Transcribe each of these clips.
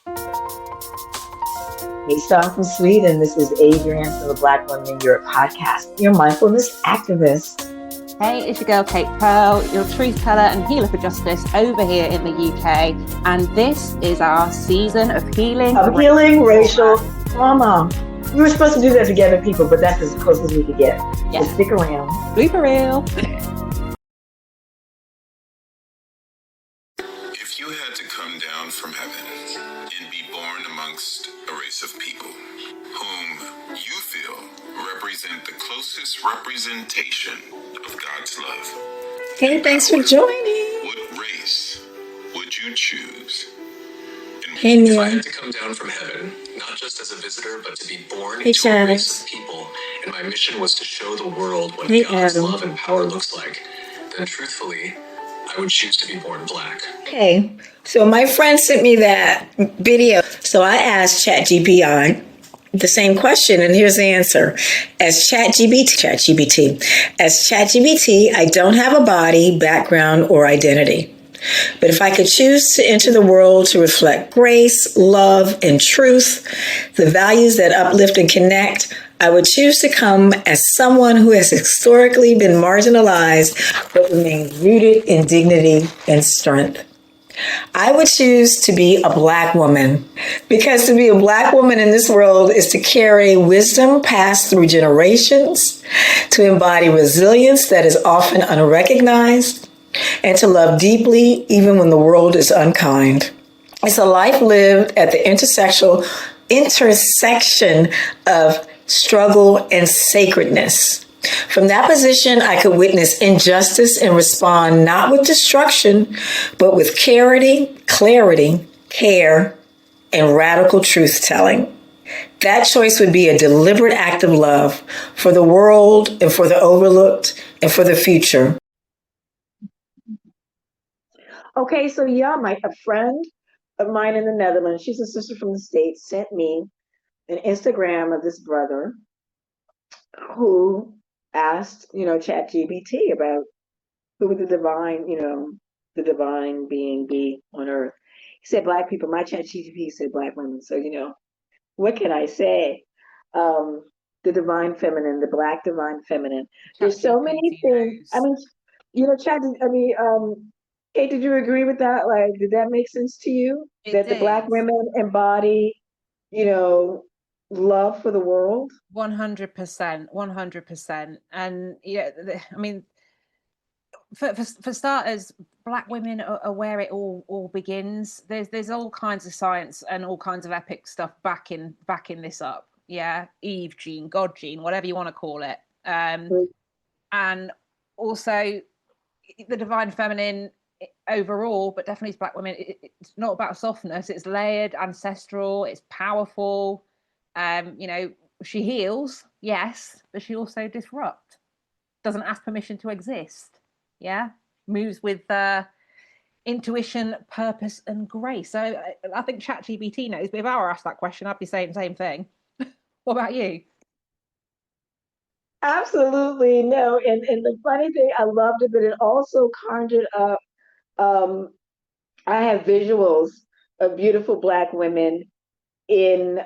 Hey, Star from Sweden. This is Adrienne from the Black Women in Europe podcast, your mindfulness activist. Hey, it's your girl Kate Pearl, your truth teller and healer for justice over here in the UK. And this is our season of healing Racial trauma. We were supposed to do that together, people, but that's as close as we could get. Yeah. So stick around. Blooper reel. If you had to come down from heaven and be born amongst a race of people whom you feel represent the closest representation of God's love. Hey, thanks for joining. What race would you choose? Hey, Neil. If I had to come down from heaven, not just as a visitor, but to be born hey, into a race of people, and my mission was to show the world what God's love and power looks like, then truthfully, I would choose to be born Black. Okay, so my friend sent me that video. So I asked ChatGPT the same question, and here's the answer. As ChatGPT, I don't have a body, background, or identity. But if I could choose to enter the world to reflect grace, love, and truth, the values that uplift and connect, I would choose to come as someone who has historically been marginalized but remains rooted in dignity and strength. I would choose to be a Black woman, because to be a Black woman in this world is to carry wisdom passed through generations, to embody resilience that is often unrecognized, and to love deeply even when the world is unkind. It's a life lived at the intersection of struggle and sacredness. From that position, I could witness injustice and respond not with destruction, but with clarity, care, and radical truth-telling. That choice would be a deliberate act of love for the world and for the overlooked and for the future. Okay, so yeah, a friend of mine in the Netherlands, she's a sister from the States, sent me an Instagram of this brother who asked, ChatGPT about who would the divine being be on earth. He said Black people. My ChatGPT said Black women. So, what can I say? The divine feminine, the Black divine feminine. There's so many things. I mean, Kate, did you agree with that? Like, did that make sense to you? That the Black women embody, love for the world? 100%. And for starters, Black women are where it all begins. There's all kinds of science and all kinds of epic stuff backing this up. Yeah, Eve gene, God gene, whatever you want to call it. And also the divine feminine overall, but definitely as Black women, it's not about softness. It's layered, ancestral. It's powerful. She heals, yes, but she also disrupts. Doesn't ask permission to exist. Yeah, moves with intuition, purpose, and grace. So I think ChatGPT knows. But if I were asked that question, I'd be saying the same thing. What about you? Absolutely no. And the funny thing, I loved it, but it also conjured up. I have visuals of beautiful Black women in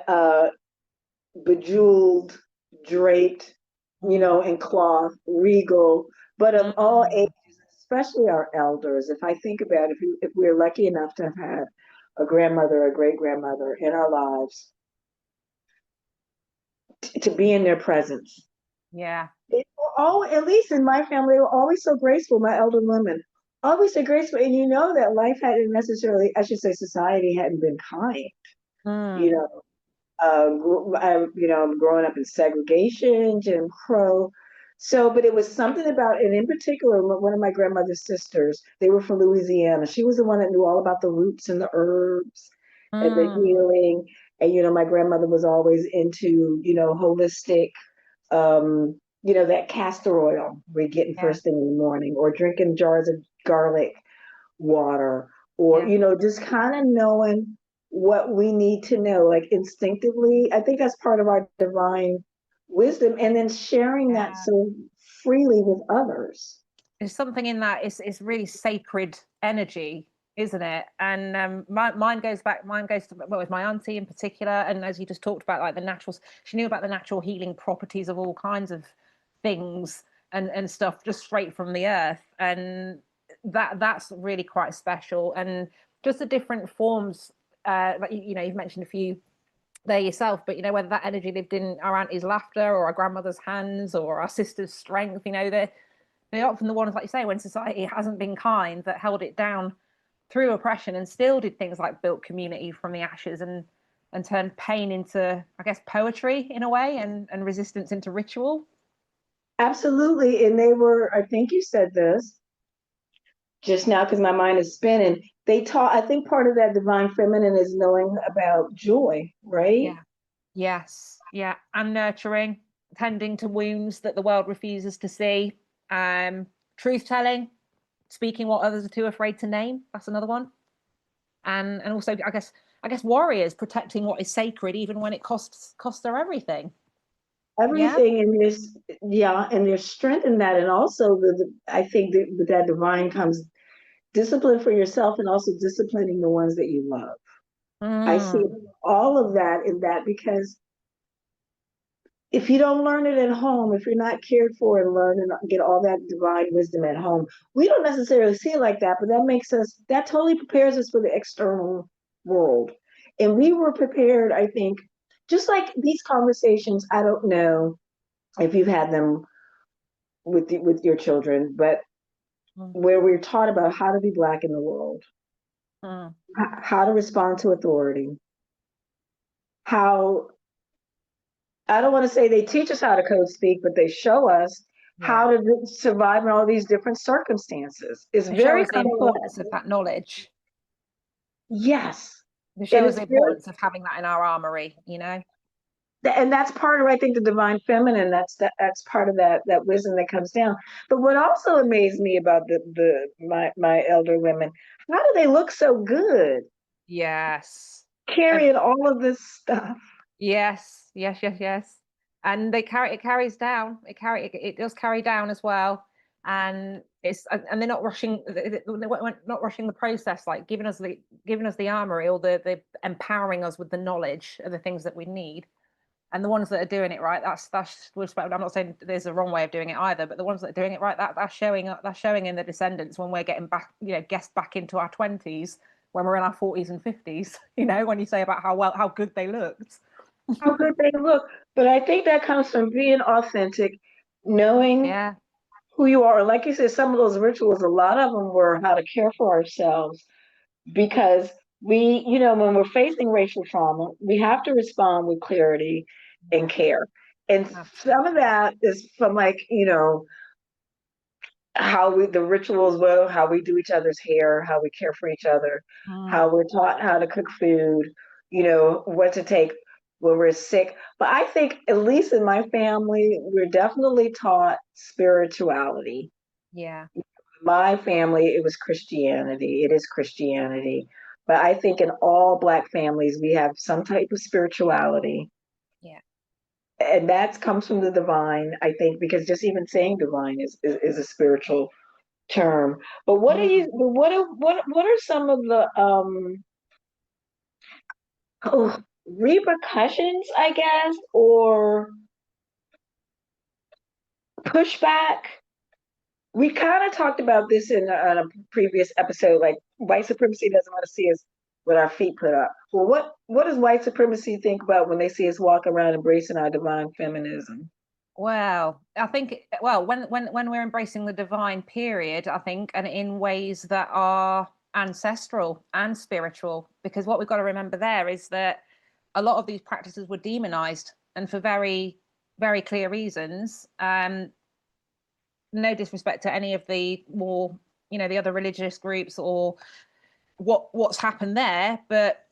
bejeweled, draped, in cloth, regal, but of all ages, especially our elders. If I think about it, if we're lucky enough to have had a grandmother, a great grandmother in our lives, to be in their presence. Yeah. At least in my family, they were always so graceful, my elder women. Always so graceful. And that life hadn't necessarily, I should say society hadn't been kind. Growing up in segregation, Jim Crow. So, but it was something about, and in particular, one of my grandmother's sisters, they were from Louisiana. She was the one that knew all about the roots and the herbs and the healing. And, my grandmother was always into, holistic, that castor oil we're getting first thing in the morning, or drinking jars of garlic water, or, just kind of knowing what we need to know, like instinctively. I think that's part of our divine wisdom, and then sharing that so freely with others. There's something in that. It's really sacred energy, isn't it? And mine goes to, well, with my auntie in particular. And as you just talked about, like the natural, she knew about the natural healing properties of all kinds of things and stuff just straight from the earth. And that's really quite special. And just the different forms, like, you know, you've mentioned a few there yourself, but you know, whether that energy lived in our auntie's laughter or our grandmother's hands or our sister's strength, you know, they're often the ones, like you say, when society hasn't been kind, that held it down through oppression and still did things like built community from the ashes and turned pain into, I guess, poetry in a way, and resistance into ritual. Absolutely. And they were, I think you said this just now because my mind is spinning. They taught, I think part of that divine feminine is knowing about joy, right? Yeah. Yes. Yeah. And nurturing, tending to wounds that the world refuses to see. Truth telling, speaking what others are too afraid to name. That's another one. And also, I guess warriors protecting what is sacred, even when it costs their everything. Yeah. Everything in this, yeah, and there's strength in that. And also, I think that with that divine comes discipline for yourself and also disciplining the ones that you love. I see all of that in that because if you don't learn it at home, if you're not cared for and learn and get all that divine wisdom at home, we don't necessarily see it like that, but that totally prepares us for the external world. And we were prepared, I think, just like these conversations, I don't know if you've had them with your children, but where we're taught about how to be Black in the world, how to respond to authority, how I don't want to say they teach us how to code speak, but they show us how to survive in all these different circumstances. It's They show very us the importance of that knowledge. Yes. They show us the importance of having that in our armory, you know? And that's part of, I think, the divine feminine. That's part of that wisdom that comes down. But what also amazed me about my elder women, how do they look so good? Yes. Carrying all of this stuff. Yes. And it carries down. It does carry down as well. And they're not rushing. They're not rushing the process, like giving us the armory, or the empowering us with the knowledge of the things that we need. And the ones that are doing it right, that's respect. I'm not saying there's a wrong way of doing it either, but the ones that are doing it right, that's showing in the descendants when we're getting back, you know, guessed back into our 20s, when we're in our 40s and 50s. You know, when you say about how good they looked. How good they look. But I think that comes from being authentic, knowing who you are. Like you said, some of those rituals, a lot of them were how to care for ourselves, because we, you know, when we're facing racial trauma, we have to respond with clarity and care. And some of that is from, like, you know, the rituals were, how we do each other's hair, how we care for each other, how we're taught how to cook food, you know, what to take when we're sick. But I think, at least in my family, we're definitely taught spirituality. Yeah. My family, it was Christianity. It is Christianity. But I think in all Black families, we have some type of spirituality. Yeah. And that comes from the divine, I think, because just even saying divine is a spiritual term. But what are some of the repercussions, I guess, or pushback? We kind of talked about this in a previous episode, like white supremacy doesn't want to see us with our feet put up. Well, what does white supremacy think about when they see us walk around embracing our divine feminism? Well, I think, when we're embracing the divine period, I think, and in ways that are ancestral and spiritual, because what we've got to remember there is that a lot of these practices were demonized, and for very, very clear reasons. No disrespect to any of the more, you know, the other religious groups or what's happened there, but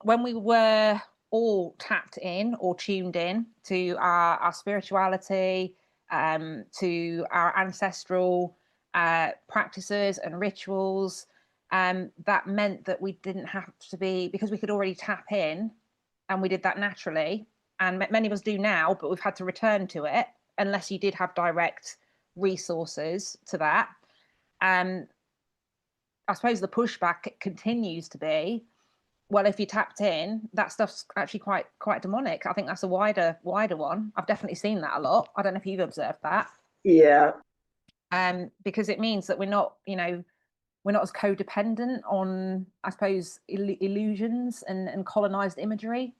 when we were all tapped in or tuned in to our spirituality, to our ancestral practices and rituals, that meant that we didn't have to be, because we could already tap in, and we did that naturally, and many of us do now, but we've had to return to it unless you did have direct resources to that. I suppose the pushback continues to be, well, if you tapped in, that stuff's actually quite demonic. I think that's a wider one. I've definitely seen that a lot. I don't know if you've observed that. Yeah. Because it means that we're not as codependent on, I suppose, illusions and colonized imagery.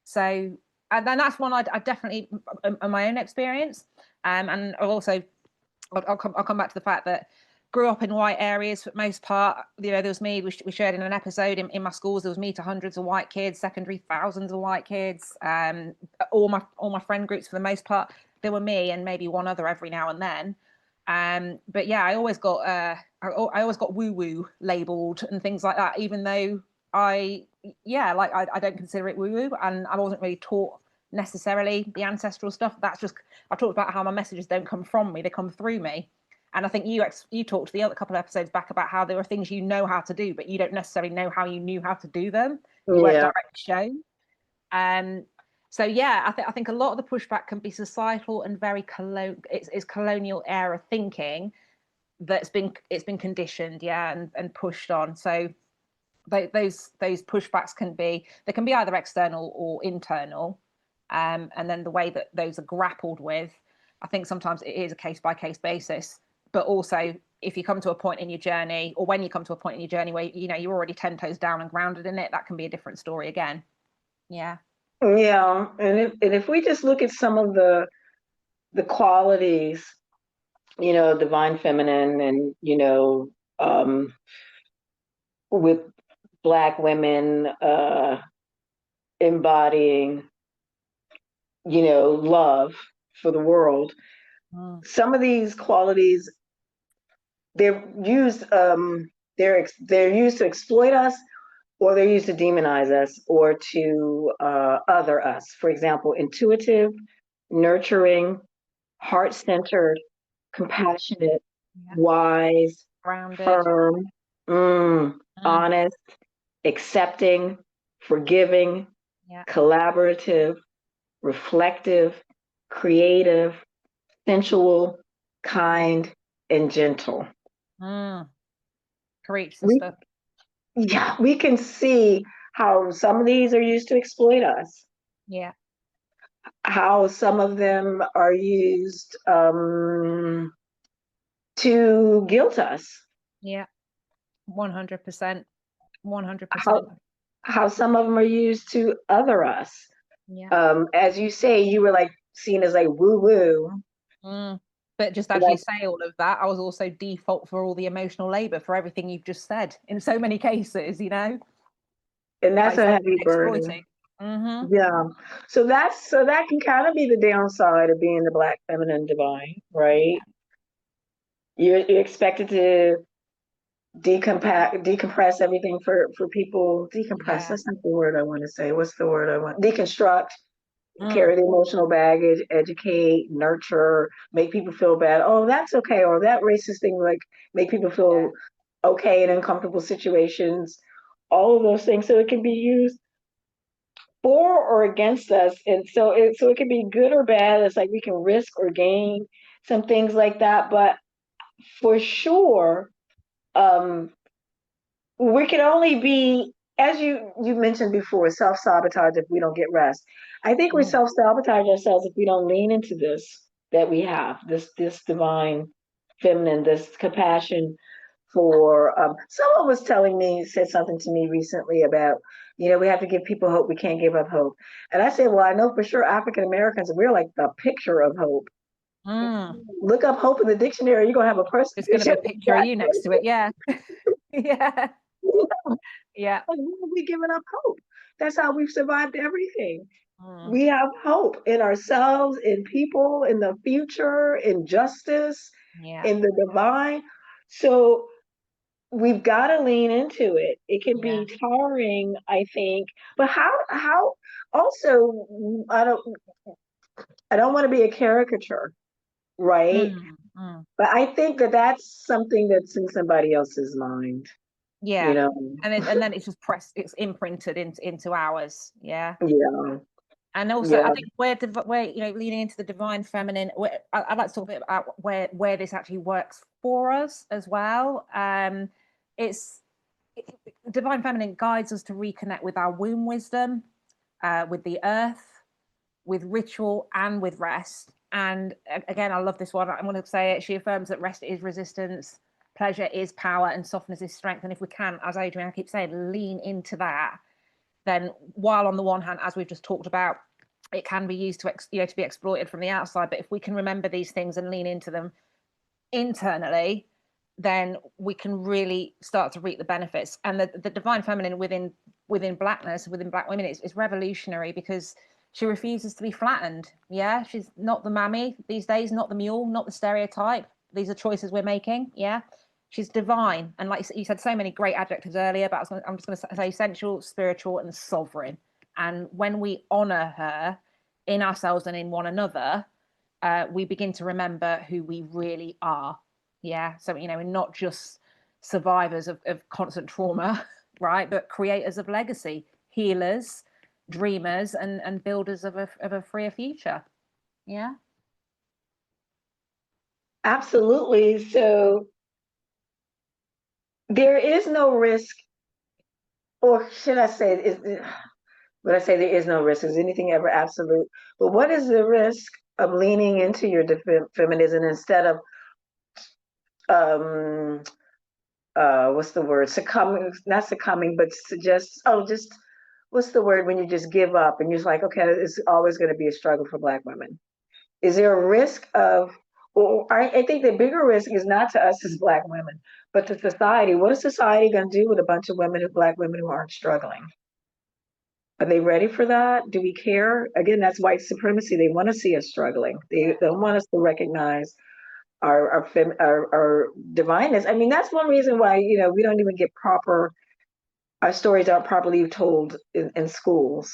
So, and then that's one I definitely, in my own experience, and also I'll come back to the fact that grew up in white areas for the most part. There was me. We shared in an episode in my schools. There was me to hundreds of white kids, secondary thousands of white kids. All my friend groups for the most part, there were me and maybe one other every now and then. But yeah, I always got woo woo labeled and things like that, even though I don't consider it woo woo, and I wasn't really taught necessarily the ancestral stuff. That's just, I talked about how my messages don't come from me, they come through me. And I think you talked the other couple of episodes back about how there were things you know how to do, but you don't necessarily know how you knew how to do them. You weren't directly shown. So yeah, I think a lot of the pushback can be societal and very it's colonial era thinking it's been conditioned, and pushed on. So those pushbacks can be either external or internal, and then the way that those are grappled with, I think sometimes it is a case by case basis. But also, if you come to a point in your journey, or when you come to a point in your journey where you're already 10 toes down and grounded in it, that can be a different story again. Yeah. Yeah, and if we just look at some of the qualities, divine feminine, and with Black women embodying, love for the world. Some of these qualities, they're used they're used to exploit us, or they're used to demonize us, or to other us. For example, intuitive, nurturing, heart-centered, compassionate, wise, Grounded, firm, honest, accepting, forgiving, collaborative, reflective, creative, sensual, kind, and gentle. Preach, sister. Yeah, we can see how some of these are used to exploit us. Yeah. How some of them are used to guilt us. Yeah. 100%. 100%. How some of them are used to other us. Yeah. As you say, you were like seen as like woo woo. But just as you say all of that, I was also default for all the emotional labor for everything you've just said in so many cases, And that's a heavy burden. Yeah. So that can kind of be the downside of being the Black feminine divine, right? You're expected to decompress everything for people. Decompress, that's not the word I want to say. What's the word I want? Deconstruct, carry the emotional baggage, educate, nurture, make people feel bad. Oh, that's okay. Or that racist thing, like make people feel okay in uncomfortable situations. All of those things. So it can be used for or against us. And so it can be good or bad. It's like we can risk or gain some things like that. But for sure, we can only be, as you mentioned before, self-sabotage if we don't get rest. I think we self-sabotage ourselves if we don't lean into this, that we have this divine feminine, this compassion for someone was said something to me recently about, we have to give people hope, we can't give up hope. And I said, well, I know for sure African Americans, we're like the picture of hope. Look up hope in the dictionary, you're gonna have a person. It's gonna be a picture of you next to it. Yeah. Yeah. We giving up hope. That's how we've survived everything. We have hope in ourselves, in people, in the future, in justice, in the divine. So we've got to lean into it. It can be tiring, I think. But how also, I don't want to be a caricature, right? But I think that's something that's in somebody else's mind. And then it's just it's imprinted into ours. And also, I think where leaning into the divine feminine, I'd like to talk a bit about where this actually works for us as well. Divine Feminine guides us to reconnect with our womb wisdom, with the earth, with ritual, and with rest. And again, I love this one. I'm going to say it. She affirms that rest is resistance, pleasure is power, and softness is strength. And if we can, as Adriana keeps saying, lean into that, then while on the one hand, as we've just talked about, it can be used to to be exploited from the outside, but if we can remember these things and lean into them internally, then we can really start to reap the benefits. And the divine feminine within Blackness, within Black women, is revolutionary because she refuses to be flattened. Yeah, she's not the mammy these days, not the mule, not the stereotype. These are choices we're making. Yeah, she's divine, and like you said, so many great adjectives earlier, but I'm just going to say essential, spiritual, and sovereign. And when we honor her in ourselves and in one another, we begin to remember who we really are. Yeah, so we're not just survivors of constant trauma, right, but creators of legacy, healers, dreamers, and builders of a freer future. Yeah, absolutely. So there is no risk, or should I say, when I say there is no risk, is anything ever absolute? But what is the risk of leaning into your feminism instead of what's the word? Succumbing, not succumbing, but just what's the word when you just give up and you're just like, okay, it's always going to be a struggle for Black women. Is there a risk of, or I think the bigger risk is not to us as Black women, but to society. What is society going to do with a bunch of Black women who aren't struggling? Are they ready for that? Do we care? Again, that's white supremacy. They want to see us struggling. They don't want us to recognize our divineness. I mean, that's one reason why we don't even get our stories aren't properly told in schools.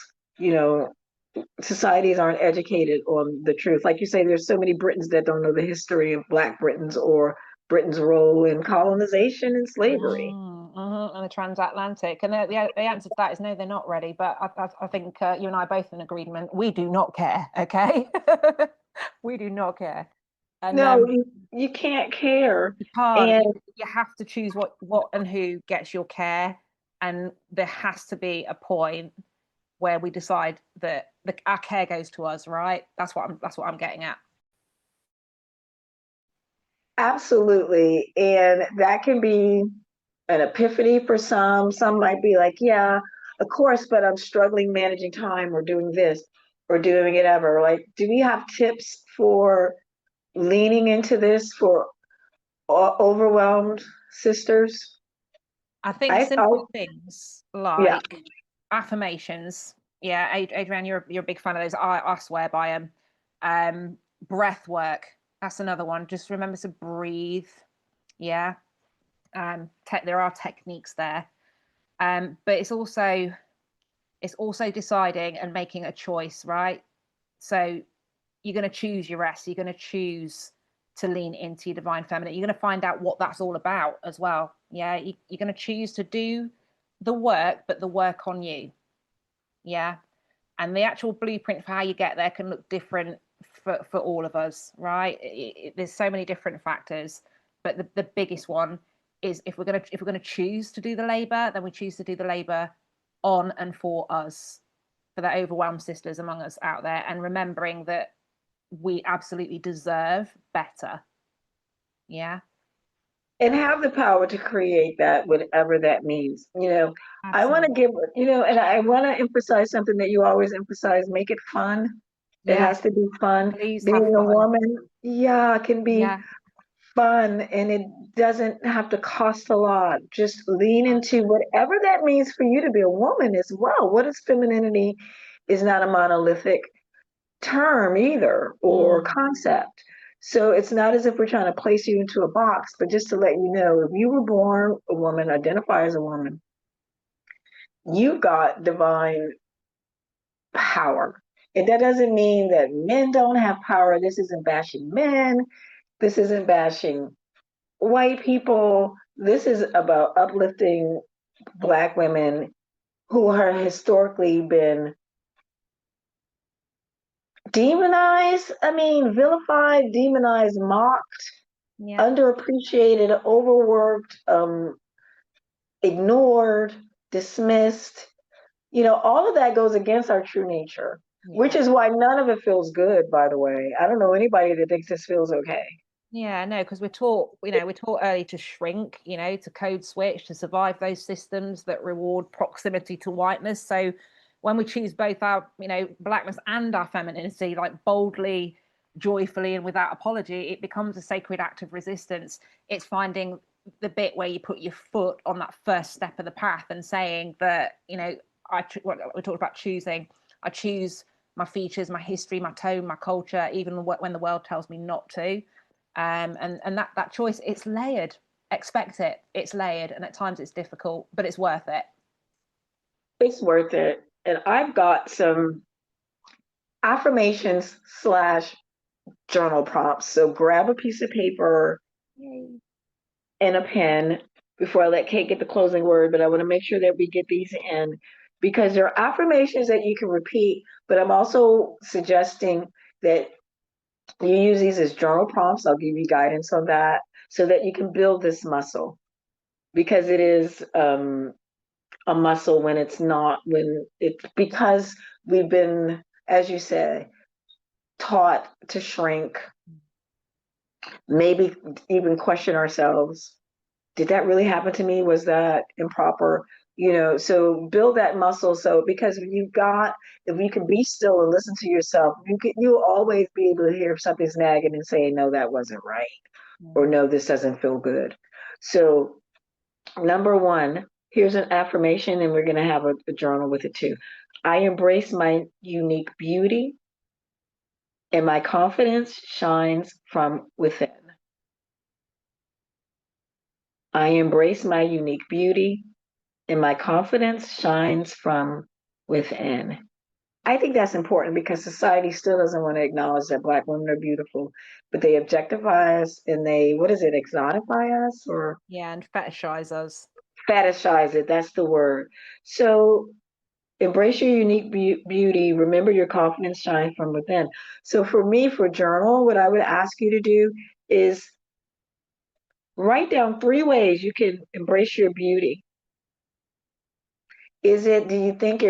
Societies aren't educated on the truth. Like you say, there's so many Britons that don't know the history of Black Britons or Britain's role in colonization and slavery. And the transatlantic. And the answer to that is no, they're not ready. But I think you and I are both in agreement. We do not care, okay? We do not care. And, no, you can't care. It's hard. And you have to choose what and who gets your care. And there has to be a point where we decide that our care goes to us, right? That's what I'm getting at. absolutely. And that can be an epiphany for some. Some might be like, yeah, of course, but I'm struggling managing time or doing this or doing it ever. Like, do we have tips for leaning into this for overwhelmed sisters? I think simple things like affirmations. Yeah, Adrienne, you're a big fan of those. I swear by them. Breath work. That's another one. Just remember to breathe. Yeah. There are techniques there. But it's also deciding and making a choice, right? So you're going to choose your rest. You're going to choose to lean into your divine feminine. You're going to find out what that's all about as well. Yeah, you're going to choose to do the work, but the work on you. Yeah, and the actual blueprint for how you get there can look different for all of us, right? There's so many different factors, but the biggest one is if we're going to choose to do the labor, then we choose to do the labor on and for us, for the overwhelmed sisters among us out there, and remembering that we absolutely deserve better. Yeah. And have the power to create that, whatever that means. Absolutely. I want to give, and I want to emphasize something that you always emphasize: make it fun. It has to be fun. Please Being have a fun. woman, can be fun, and it doesn't have to cost a lot. Just lean into whatever that means for you to be a woman as well. What is femininity is not a monolithic term either, or concept. So it's not as if we're trying to place you into a box, but just to let you know, if you were born a woman, identify as a woman, you got divine power. And that doesn't mean that men don't have power. This isn't bashing men. This isn't bashing white people. This is about uplifting Black women who have historically been demonized, vilified, demonized, mocked, underappreciated, overworked, ignored, dismissed. All of that goes against our true nature, which is why none of it feels good, by the way. I don't know anybody that thinks this feels okay. Yeah, no, because we're taught early to shrink, to code switch, to survive those systems that reward proximity to whiteness. So when we choose both our, blackness and our femininity, like boldly, joyfully, and without apology, it becomes a sacred act of resistance. It's finding the bit where you put your foot on that first step of the path and saying that, we talked about choosing. I choose my features, my history, my tone, my culture, even when the world tells me not to. And that choice, it's layered. Expect it. It's layered, and at times it's difficult, but it's worth it. It's worth it. And I've got some affirmations / journal prompts. So grab a piece of paper and a pen before I let Kate get the closing word, but I want to make sure that we get these in because there are affirmations that you can repeat, but I'm also suggesting that you use these as journal prompts. I'll give you guidance on that so that you can build this muscle because it is a muscle when it's because we've been, as you said, taught to shrink, maybe even question ourselves. Did that really happen to me? Was that improper? So build that muscle. So because if you can be still and listen to yourself, you'll always be able to hear if something's nagging and saying, no, that wasn't right. Or no, this doesn't feel good. So number one, here's an affirmation and we're going to have a journal with it too. I embrace my unique beauty and my confidence shines from within. I embrace my unique beauty and my confidence shines from within. I think that's important because society still doesn't want to acknowledge that Black women are beautiful, but they objectify us and exotify us and fetishize us. Fetishize it. That's the word. So embrace your unique beauty. Remember your confidence shines from within. So for me, for journal, what I would ask you to do is write down 3 ways you can embrace your beauty. Do you think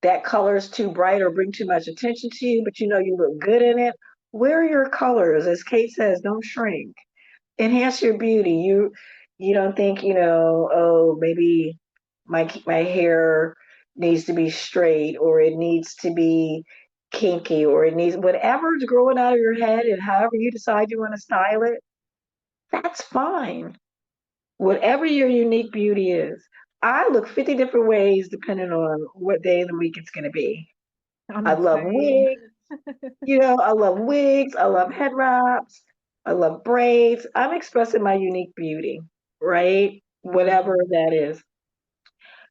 that color is too bright or bring too much attention to you, but you look good in it? Wear your colors. As Kate says, don't shrink. Enhance your beauty. You don't think, oh, maybe my hair needs to be straight or it needs to be kinky or it needs whatever's growing out of your head and however you decide you want to style it, that's fine. Whatever your unique beauty is. I look 50 different ways depending on what day of the week it's going to be. I love wigs. I love wigs. I love head wraps. I love braids. I'm expressing my unique beauty, right? Whatever that is.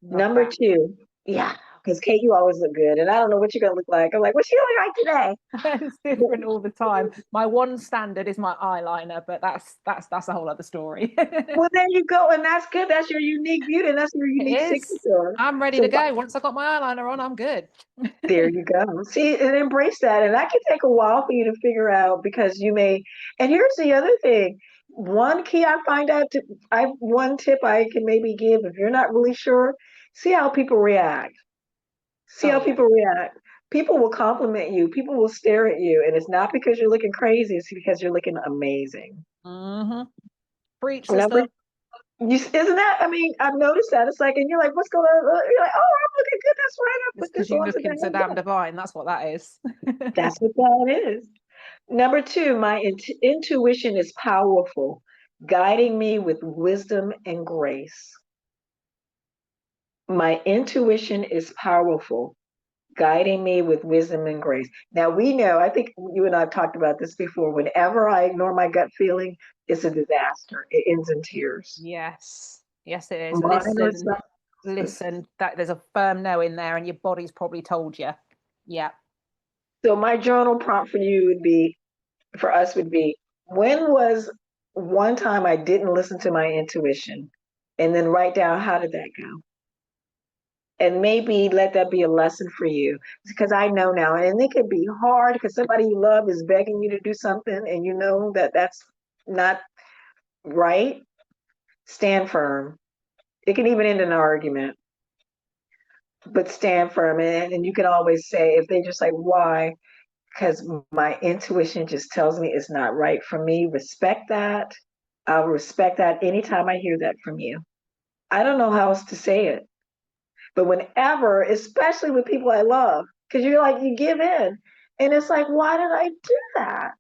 Number 2, yeah, because Kate, you always look good, and I don't know what you're gonna look like. I'm like, what's she look like today? It's different all the time. My one standard is my eyeliner, but that's a whole other story. Well, there you go, and that's good. That's your unique beauty, and that's your unique signature. I'm ready to go. Once I got my eyeliner on, I'm good. There you go. See, and embrace that, and that can take a while for you to figure out because you may. And here's the other thing. One key I find out. One tip I can maybe give if you're not really sure. See how people react. People will compliment you. People will stare at you. And it's not because you're looking crazy. It's because you're looking amazing. Mm-hmm. Preach, sister. Isn't that, I've noticed that. It's like, and you're like, what's going on? You're like, oh, I'm looking good. That's right. I put this on today. Because you're looking so damn divine. That's what that is. That's what that is. Number 2, my intuition is powerful, guiding me with wisdom and grace. My intuition is powerful, guiding me with wisdom and grace. Now we know, I think you and I have talked about this before, whenever I ignore my gut feeling, it's a disaster. It ends in tears. Yes, it is. Listen, that there's a firm no in there and your body's probably told you. Yeah. So my journal prompt for us would be, when was one time I didn't listen to my intuition? And then write down, how did that go? And maybe let that be a lesson for you, because I know now, and it can be hard because somebody you love is begging you to do something and you know that that's not right. stand firm. It can even end in an argument, but stand firm. And you can always say, if they just like, why? Because my intuition just tells me it's not right for me. Respect that. I'll respect that anytime I hear that from you. I don't know how else to say it. But whenever, especially with people I love, because you're like, you give in. And it's like, why did I do that?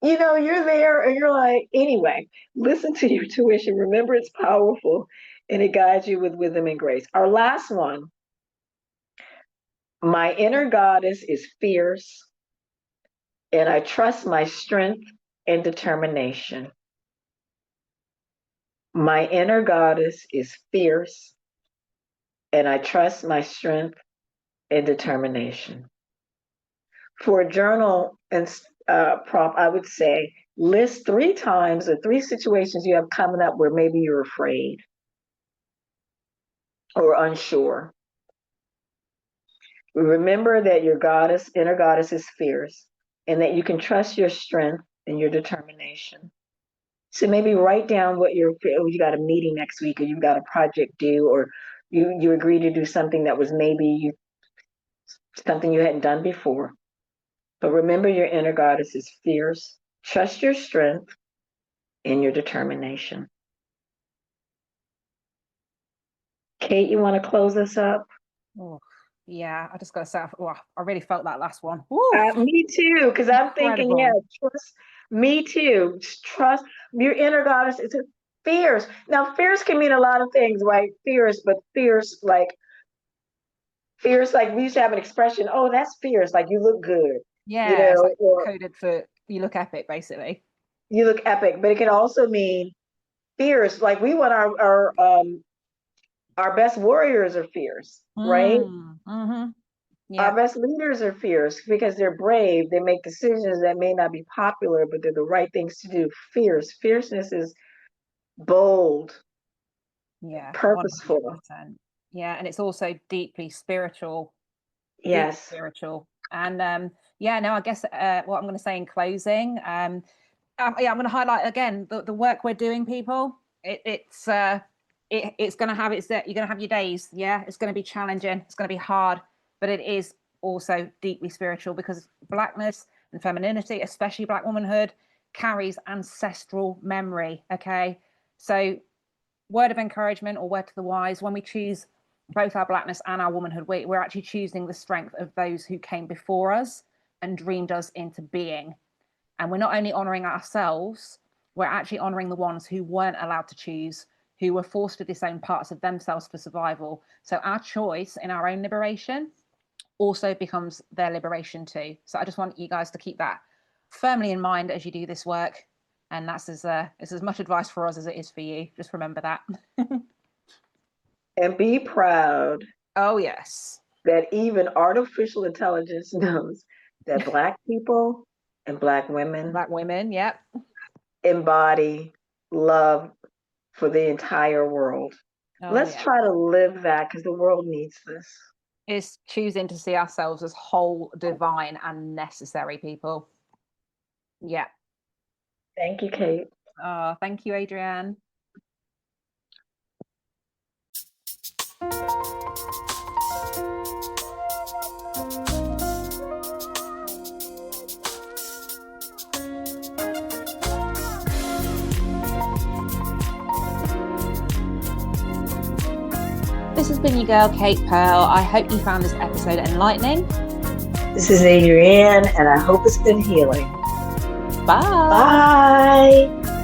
You know, you're there and you're like, anyway, listen to your intuition. Remember, it's powerful and it guides you with wisdom and grace. Our last one, my inner goddess is fierce and I trust my strength and determination. My inner goddess is fierce and I trust my strength and determination. For a journal and prompt, I would say list 3 times or 3 situations you have coming up where maybe you're afraid or unsure. Remember that your goddess, inner goddess, is fierce and that you can trust your strength and your determination. So maybe write down what you got a meeting next week, or you've got a project due, or you agree to do something that was maybe something you hadn't done before. But remember, your inner goddess is fierce. Trust your strength and your determination. Kate, you want to close us up? Oh, yeah, I just got to say, I really felt that last one. Me too, because I'm thinking, yeah, trust. Me too. Trust your inner goddess is fierce. Now, fierce can mean a lot of things, right? Fierce, but fierce, like we used to have an expression. Oh, that's fierce. Like you look good. Yeah, you know, it's like or coded for you look epic, basically. You look epic, but it can also mean fierce. Like we want our best warriors are fierce, right? Mm-hmm. Yeah. Our best leaders are fierce because they're brave. They make decisions that may not be popular, but they're the right things to do. Fierceness is bold, Yeah, purposeful. 100%. Yeah, and it's also deeply spiritual. Yes. Deeply spiritual. And I guess what I'm going to say in closing, I'm going to highlight again the work we're doing, people. It's going to have you're going to have your days. Yeah, it's going to be challenging. It's going to be hard, but it is also deeply spiritual because Blackness and femininity, especially Black womanhood, carries ancestral memory. Okay, so word of encouragement or word to the wise, when we choose both our Blackness and our womanhood, we're actually choosing the strength of those who came before us and dreamed us into being. And we're not only honoring ourselves, we're actually honoring the ones who weren't allowed to choose, who were forced to disown parts of themselves for survival. So our choice in our own liberation also becomes their liberation too. So I just want you guys to keep that firmly in mind as you do this work. And that's as much advice for us as it is for you. Just remember that. And be proud. Oh, yes. That even artificial intelligence knows that Black people and Black women, yep, embody love for the entire world. Let's try to live that because the world needs this. It's choosing to see ourselves as whole, divine, and necessary, people. Yeah. Thank you, Kate. Thank you, Adrienne. This has been your girl, Kate Pearl. I hope you found this episode enlightening. This is Adrienne, and I hope it's been healing. Bye. Bye.